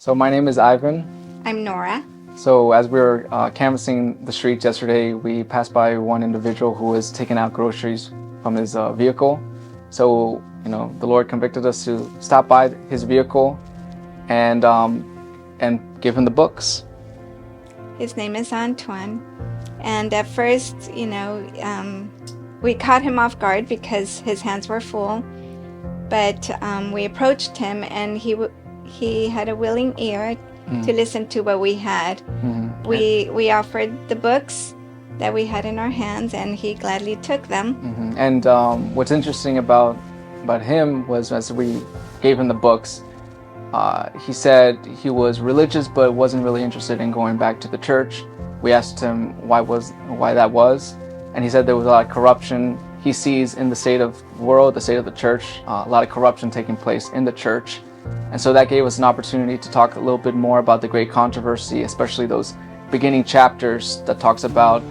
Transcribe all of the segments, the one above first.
So my name is Ivan. I'm Nora. So as we were canvassing the streets yesterday, we passed by one individual who was taking out groceries from his vehicle. So, the Lord convicted us to stop by his vehicle and give him the books. His name is Antoine. And at first, we caught him off guard because his hands were full. But we approached him, and he had a willing ear to listen to what we had. We offered the books that we had in our hands, and he gladly took them. And what's interesting about him was, as we gave him the books, he said he was religious but wasn't really interested in going back to the church. We asked him why that was, and he said there was a lot of corruption he sees in the state of the world, the state of the church, a lot of corruption taking place in the church. And so that gave us an opportunity to talk a little bit more about the great controversy, especially those beginning chapters that talks about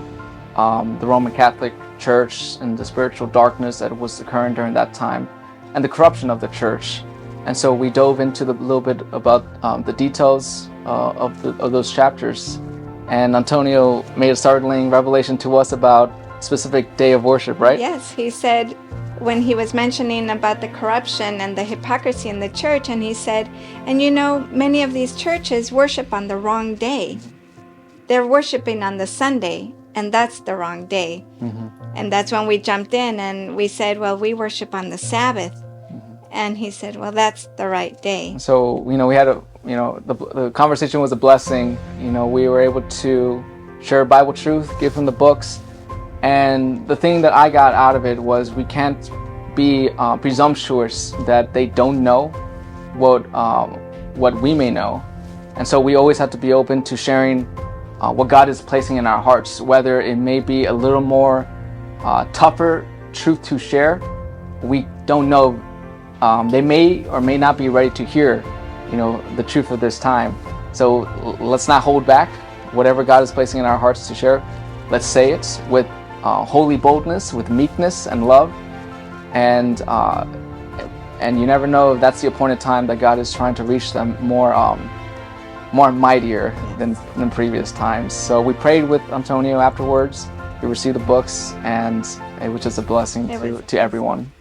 the Roman Catholic Church and the spiritual darkness that was occurring during that time, and the corruption of the church. And so we dove into a little bit about the details of those chapters. And Antonio made a startling revelation to us about specific day of worship, right? Yes, he said, when he was mentioning about the corruption and the hypocrisy in the church, and he said, and many of these churches worship on the wrong day. They're worshiping on the Sunday, and that's the wrong day. And that's when we jumped in and we said, well, we worship on the Sabbath. And he said, well, that's the right day. So, we had the conversation was a blessing. We were able to share Bible truth, give him the books. And the thing that I got out of it was we can't be presumptuous that they don't know what we may know. And so we always have to be open to sharing what God is placing in our hearts, whether it may be a little more tougher truth to share. We don't know. They may or may not be ready to hear, the truth of this time. So let's not hold back. Whatever God is placing in our hearts to share, let's say it with holy boldness, with meekness and love. And you never know if that's the appointed time that God is trying to reach them more mightier than previous times. So we prayed with Antonio afterwards. We received the books, and it was just a blessing to everyone.